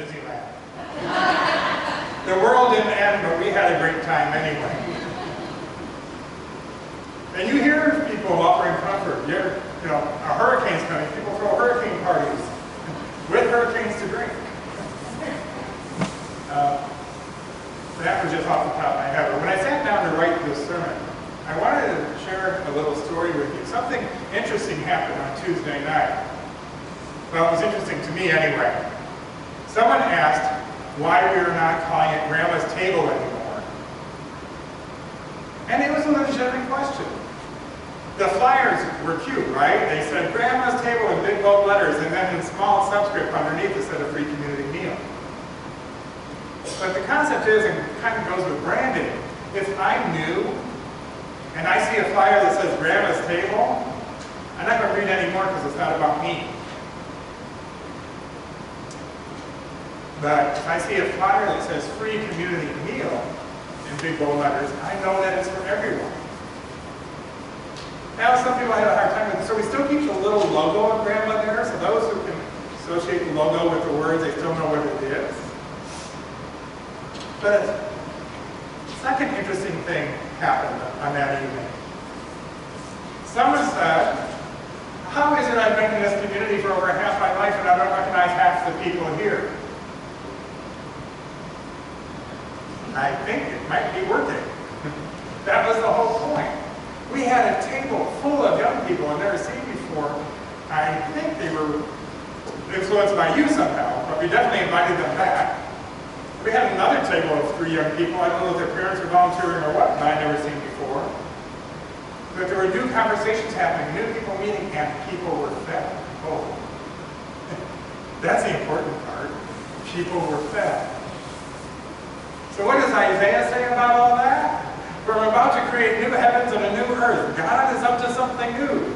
Disneyland. The world didn't end, but we had a great time anyway. And you hear people offering comfort. You know, a hurricane's coming. People throw hurricane parties with hurricanes to drink. That was just off the top of my head. But when I sat down to write this sermon, I wanted to share a little story with you. Something interesting happened on Tuesday night. Well, it was interesting to me anyway. Someone asked why we were not calling it Grandma's Table anymore. And it was a legitimate question. The flyers were cute, right? They said Grandma's Table in big bold letters, and then in small subscript underneath it said a free community meal. But the concept is, and it kind of goes with branding, if I'm new and I see a flyer that says Grandma's Table, I'm not going to read anymore because it's not about me. But if I see a flyer that says free community meal in big bold letters, I know that it's for everyone. Now some people have a hard time with it, so we still keep the little logo of Grandma there, so those who can associate the logo with the words, they still know what it is. But a second interesting thing happened on that evening. Someone said, how is it I've been in this community for over half my life and I don't recognize half the people here? I think it might be working. That was the whole point. We had a table full of young people I've never seen before. I think they were influenced by you somehow, but we definitely invited them back. We had another table of 3 young people. I don't know if their parents were volunteering or what, but I'd never seen before. But there were new conversations happening, new people meeting, and people were fed. Oh, that's the important part. People were fed. So what does Isaiah say about all that? For I'm about to create new heavens and a new earth. God is up to something new.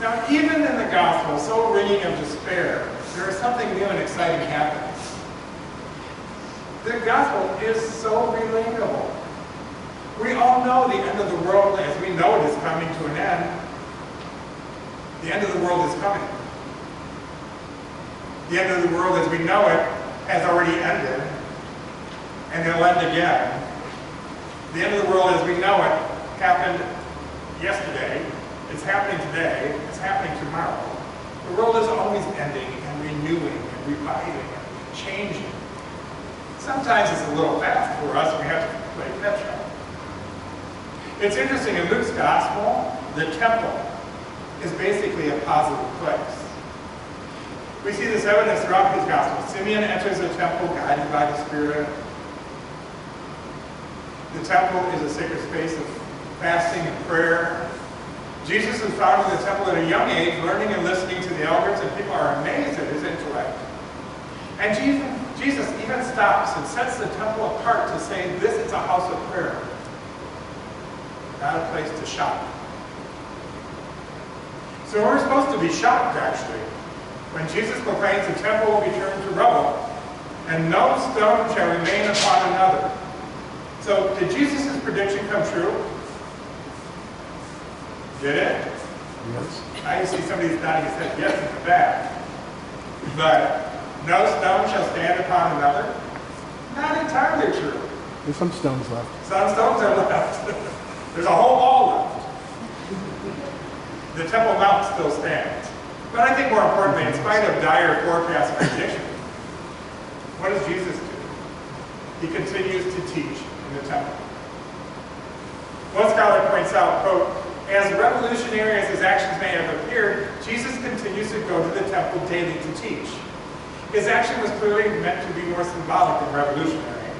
Now, even in the gospel, so ringing of despair, there is something new and exciting happening. The gospel is so relatable. We all know the end of the world as we know it is coming to an end. The end of the world is coming. The end of the world as we know it has already ended, and it'll end again. The end of the world as we know it happened yesterday, it's happening today, it's happening tomorrow. The world is always ending and renewing and reviving and changing. Sometimes it's a little fast for us, we have to play catch up. It's interesting, in Luke's gospel, the temple is basically a positive place. We see this evidence throughout his gospel. Simeon enters the temple guided by the Spirit. The temple is a sacred space of fasting and prayer. Jesus is found in the temple at a young age, learning and listening to the elders, and people are amazed at his intellect. And Jesus even stops and sets the temple apart to say, this is a house of prayer, not a place to shop. So we're supposed to be shocked, actually, when Jesus proclaims the temple will be turned to rubble, and no stone shall remain upon another. So did Jesus' prediction come true? Did it? Yes. I see somebody's nodding his head yes in the back. But no stone shall stand upon another? Not entirely true. There's some stones left. Some stones are left. There's a whole wall left. The Temple Mount still stands. But I think more importantly, in spite of dire forecasts and predictions, what does Jesus do? He continues to teach in the temple. One scholar points out, quote, as revolutionary as his actions may have appeared, Jesus continues to go to the temple daily to teach. His action was clearly meant to be more symbolic than revolutionary.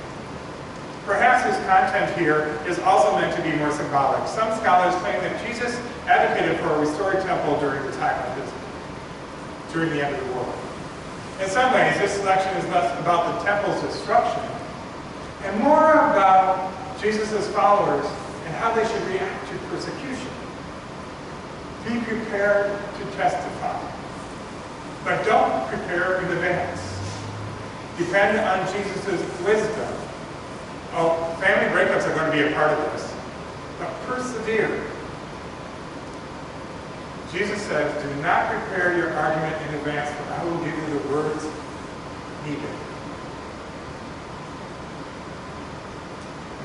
Perhaps his content here is also meant to be more symbolic. Some scholars claim that Jesus advocated for a restored temple during the time of his, during the end of the world. In some ways, this selection is less about the temple's destruction and more about Jesus' followers and how they should react to persecution. Be prepared to testify, but don't prepare in advance. Depend on Jesus' wisdom. Oh, family breakups are going to be a part of this, but persevere. Jesus says, do not prepare your argument in advance, for I will give you the words needed.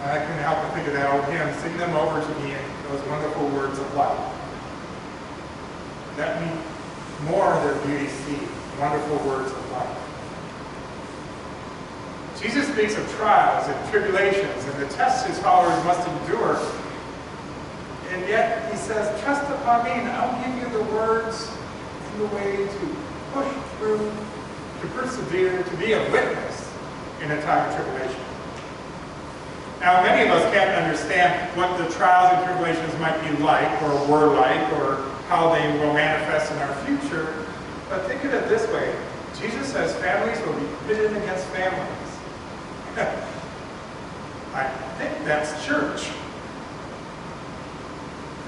I couldn't help but think of that old hymn, sing them over to me in those wonderful words of life. Let me more their beauty see, wonderful words of life. Jesus speaks of trials and tribulations and the tests his followers must endure. And yet he says, trust upon me and I'll give you the words and the way to push through, to persevere, to be a witness in a time of tribulation. Now, many of us can't understand what the trials and tribulations might be like, or were like, or how they will manifest in our future. But think of it this way. Jesus says families will be pitted against families. I think that's church.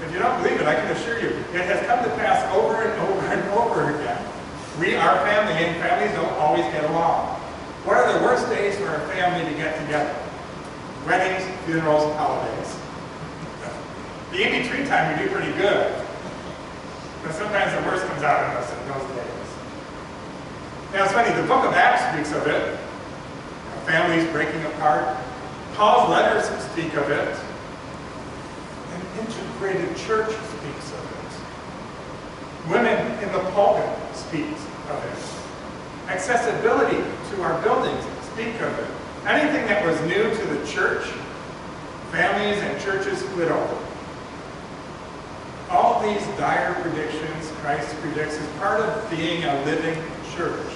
If you don't believe it, I can assure you, it has come to pass over and over and over again. We are family, and families don't always get along. What are the worst days for a family to get together? Weddings, funerals, holidays. The in-between time we do pretty good. But sometimes the worst comes out of us in those days. Now it's funny, the book of Acts speaks of it. Families breaking apart. Paul's letters speak of it. An integrated church speaks of it. Women in the pulpit speaks of it. Accessibility to our buildings speak of it. Anything that was new to the church, families and churches split over. All these dire predictions Christ predicts as part of being a living church.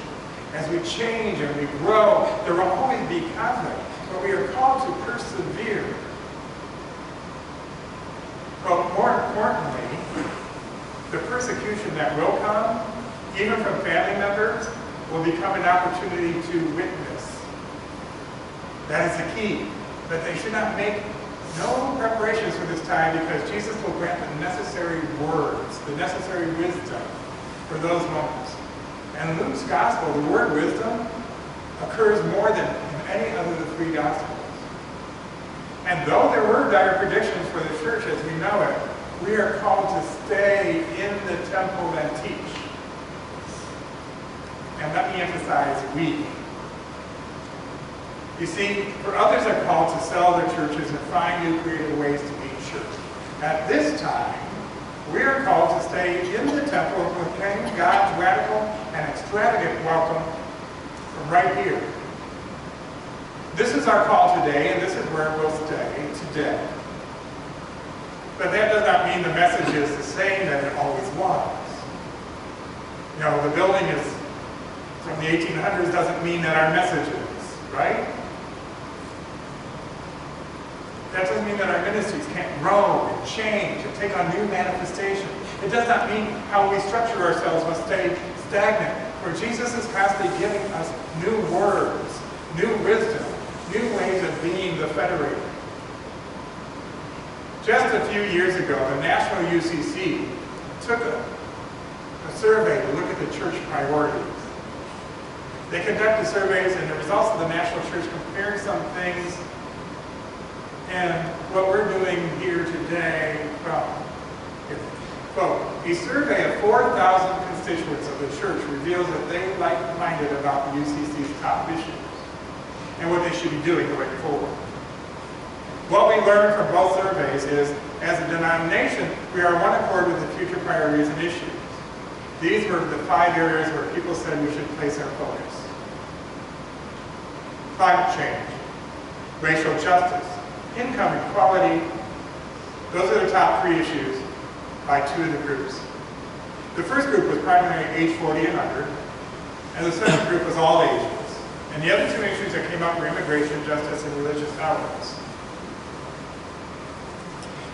As we change and we grow, there will always be conflict, but we are called to persevere. But more importantly, the persecution that will come, even from family members, will become an opportunity to witness. That is the key. But they should not make no preparations for this time, because Jesus will grant the necessary words, the necessary wisdom for those moments. And in Luke's gospel, the word wisdom occurs more than in any other of the three gospels. And though there were dire predictions for the church as we know it, we are called to stay in the temple and teach. And let me emphasize, we. You see, for others are called to sell their churches and find new creative ways to be church. At this time, we are called to stay in the temple and proclaim God's radical and extravagant welcome from right here. This is our call today, and this is where we'll stay today. But that does not mean the message is the same that it always was. You know, the building is from the 1800s doesn't mean that our message is, right? That doesn't mean that our ministries can't grow and change and take on new manifestations. It does not mean how we structure ourselves must stay stagnant. For Jesus is constantly giving us new words, new wisdom, new ways of being the federated. Just a few years ago, the National UCC took a survey to look at the church priorities. They conducted surveys, and the results of the National Church compared some things. And what we're doing here today, quote, a survey of 4,000 constituents of the church reveals that they are like-minded about the UCC's top issues and what they should be doing going forward. What we learned from both surveys is, as a denomination, we are on one accord with the future priorities and issues. These were the 5 areas where people said we should place our focus. Climate change, racial justice, income equality. Those are the top 3 issues by 2 of the groups. The first group was primarily age 40 and under, and the second group was all ages. And the other 2 issues that came up were immigration, justice, and religious tolerance.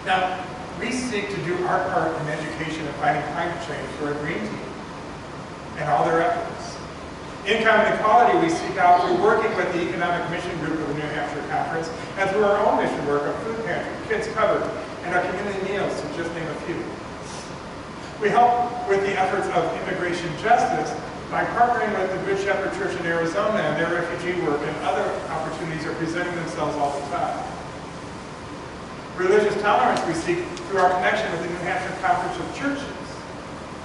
Now, we seek to do our part in education and fighting climate change through our Green Team and all their efforts. Income inequality we seek out through working with the Economic Mission Group of the New Hampshire Conference and through our own mission work of Food Pantry, Kids Covered, and our community meals, to just name a few. We help with the efforts of immigration justice by partnering with the Good Shepherd Church in Arizona, and their refugee work and other opportunities are presenting themselves all the time. Religious tolerance we seek through our connection with the New Hampshire Conference of Churches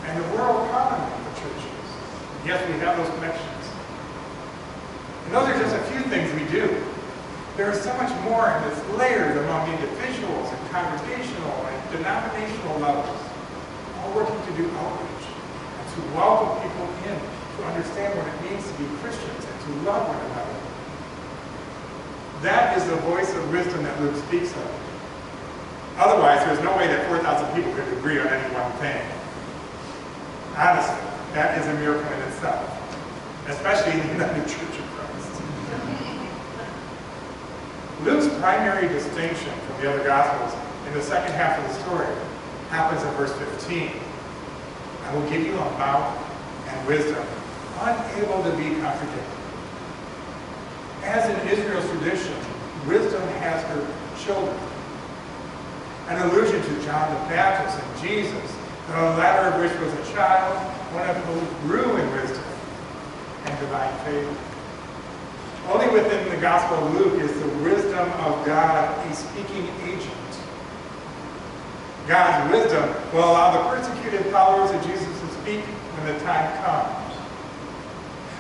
and the World Common of Churches. Yes, we have those connections. do. There is so much more, and it's layered among individuals and congregational and denominational levels, all working to do outreach and to welcome people in, to understand what it means to be Christians and to love one another. That is the voice of wisdom that Luke speaks of. Otherwise, there's no way that 4,000 people could agree on any one thing. Honestly, that is a miracle in itself, especially in the United Church of Christ. Luke's primary distinction from the other Gospels in the second half of the story happens in verse 15. I will give you a mouth and wisdom, unable to be contradicted. As in Israel's tradition, wisdom has her children. An allusion to John the Baptist and Jesus, the latter of which was a child, one of whom grew in wisdom and divine favor. Only within the Gospel of Luke is the wisdom of God a speaking agent. God's wisdom will allow the persecuted followers of Jesus to speak when the time comes.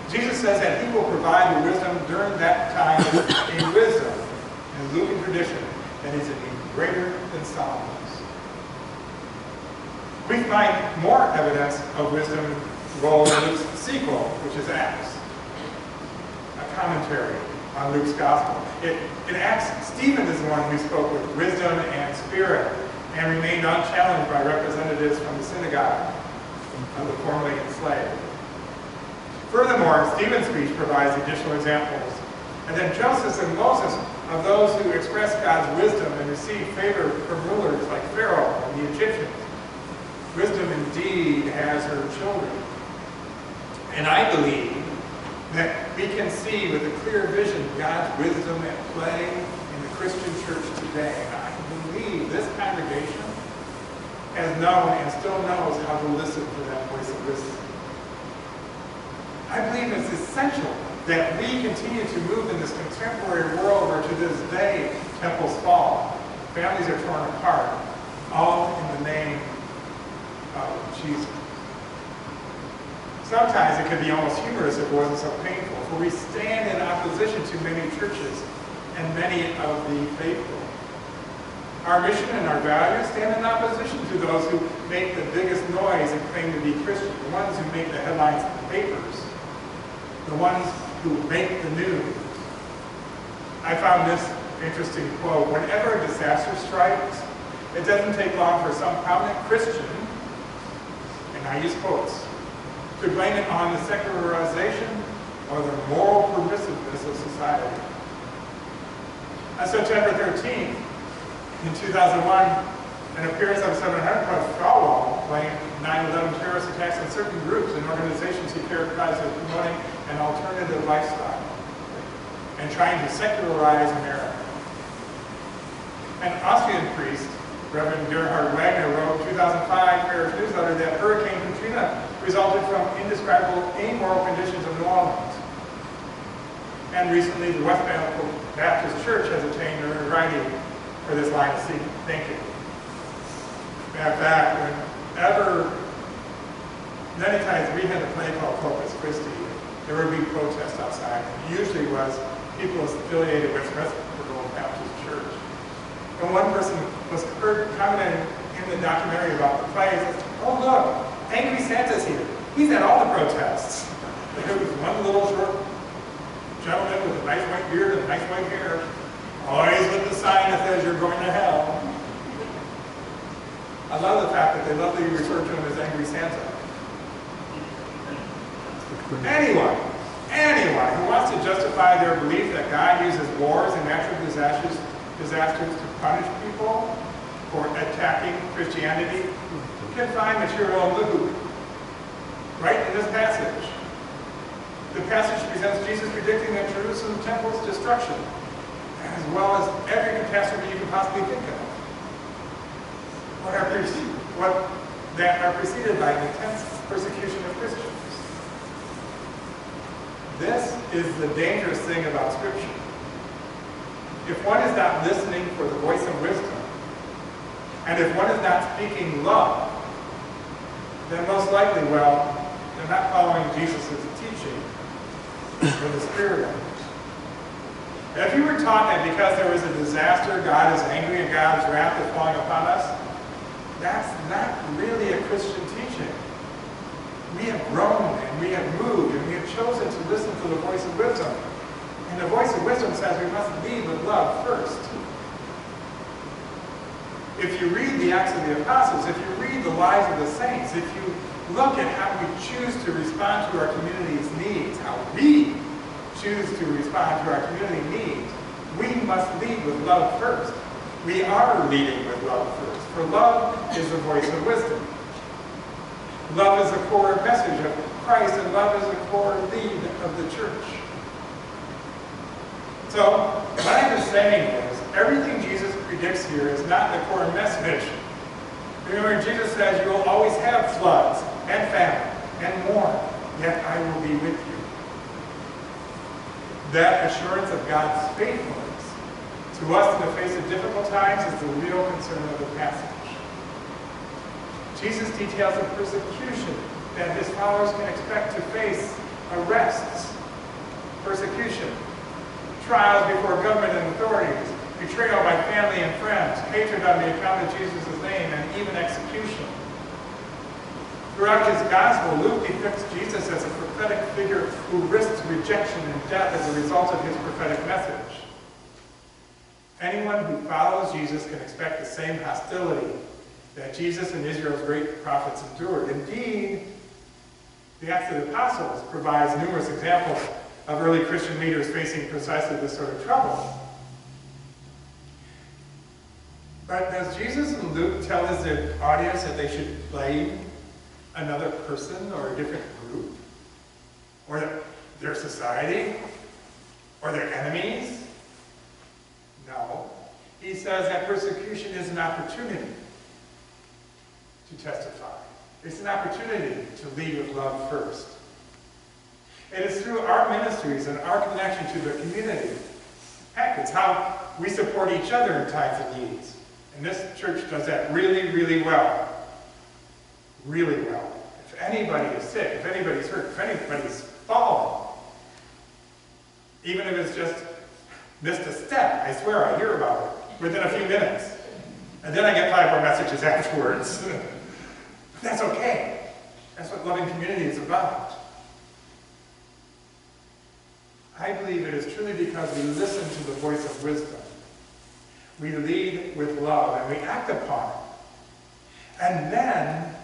Jesus says that he will provide the wisdom during that time, a wisdom in Lucan tradition that is even greater than Solomon's. We find more evidence of wisdom role in Luke's sequel, which is Acts, a commentary on Luke's gospel. In Acts, Stephen is the one who spoke with wisdom and spirit and remained unchallenged by representatives from the synagogue of the formerly enslaved. Furthermore, Stephen's speech provides additional examples. And then Joseph and Moses of those who expressed God's wisdom and received favor from rulers like Pharaoh and the Egyptians. Wisdom indeed has her children. And I believe that we can see with a clear vision God's wisdom at play in the Christian church today. And I believe this congregation has known and still knows how to listen to that voice of wisdom. I believe it's essential that we continue to move in this contemporary world where to this day temples fall, families are torn apart, all in the name of Jesus. Sometimes it could be almost humorous if it wasn't so painful, for we stand in opposition to many churches and many of the faithful. Our mission and our values stand in opposition to those who make the biggest noise and claim to be Christian, the ones who make the headlines in the papers, the ones who make the news. I found this interesting quote. Whenever a disaster strikes, it doesn't take long for some prominent Christian, and I use quotes, to blame it on the secularization or the moral permissiveness of society. On September 13th, in 2001, an appearance of 700 Falwell blamed 9/11 terrorist attacks on certain groups and organizations he characterized as promoting an alternative lifestyle and trying to secularize America. An Austrian priest, Reverend Gerhard Wagner, wrote in 2005 parish newsletter that Hurricane Katrina resulted from indescribable amoral conditions of New Orleans. And recently, the West Baptist Church has attained notoriety for this line of thinking. In fact, many times we had a play called Corpus Christi, there would be protests outside. It usually was people affiliated with Shore-Goss Baptist Church. And one person was commenting in the documentary about the play, says, "Oh look, Angry Santa's here. He's at all the protests." There was one little short gentleman with a nice white beard and nice white hair, always with the sign that says you're going to hell. I love the fact that they love to refer to him as Angry Santa. Anyone who wants to justify their belief that God uses wars and natural disasters to punish people for attacking Christianity can find material in Luke, right in this passage. The passage presents Jesus predicting the Jerusalem temple's destruction, as well as every catastrophe you can possibly think of. That are preceded by an intense persecution of Christians. This is the dangerous thing about Scripture. If one is not listening for the voice of wisdom, and if one is not speaking love, then most likely, they're not following Jesus' teaching or the Spirit of it. If you were taught that because there was a disaster, God is angry and God's wrath is falling upon us, that's not really a Christian teaching. We have grown and we have moved and we have chosen to listen to the voice of wisdom. And the voice of wisdom says we must lead with love first. If you read the Acts of the Apostles, if you read the lives of the saints, if you look at how we choose to respond to our community's needs, how we choose to respond to our community needs, we must lead with love first. We are leading with love first, for love is the voice of wisdom. Love is the core message of Christ, and love is the core lead of the church. So, what I'm just saying is, everything Jesus predicts here is not the core message. Remember, Jesus says, you will always have floods, and famine, and war, yet I will be with you. That assurance of God's faithfulness to us in the face of difficult times is the real concern of the passage. Jesus details the persecution that his followers can expect to face: arrests, persecution, trials before government and authorities, betrayal by family and friends, hatred on the account of Jesus' name, and even execution. Throughout his gospel, Luke depicts Jesus as a prophetic figure who risks rejection and death as a result of his prophetic message. Anyone who follows Jesus can expect the same hostility that Jesus and Israel's great prophets endured. Indeed, the Acts of the Apostles provides numerous examples of early Christian leaders facing precisely this sort of trouble. But does Jesus and Luke tell his audience that they should blame another person or a different group, or their society, or their enemies? No. He says that persecution is an opportunity to testify. It's an opportunity to lead with love first. It is through our ministries and our connection to the community. Heck, it's how we support each other in times of needs. And this church does that really, really well. Really well. If anybody is sick, if anybody's hurt, if anybody's fallen, even if it's just missed a step, I swear I hear about it within a few minutes. And then I get 5 more messages afterwards. But that's okay. That's what loving community is about. I believe it is truly because we listen to the voice of wisdom. We lead with love and we act upon it. And then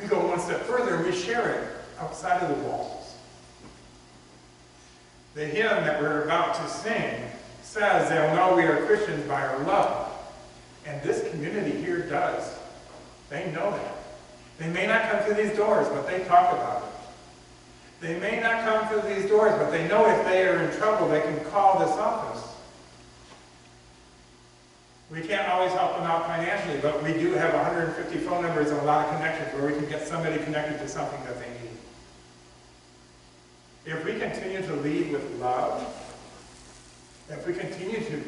we go one step further and we share it outside of the walls. The hymn that we're about to sing says they'll know we are Christians by our love. And this community here does. They know that. They may not come through these doors, but they talk about it. They may not come through these doors, but they know if they are in trouble, they can call this office. We can't always help them out financially, but we do have 150 phone numbers and a lot of connections where we can get somebody connected to something that they need. If we continue to lead with love, if we continue to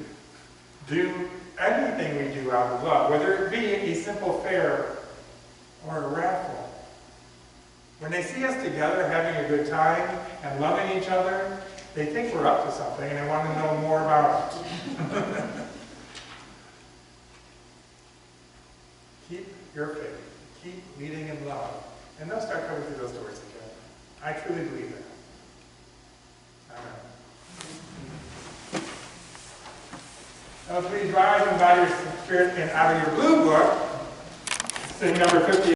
do anything we do out of love, whether it be a simple fare or a raffle, when they see us together having a good time and loving each other, they think we're up to something and they want to know more about it. Keep your faith. Keep leading in love. And they'll start coming through those doors again. I truly believe that. Amen. Now please rise and bow your spirit and out of your blue book, sing number 50.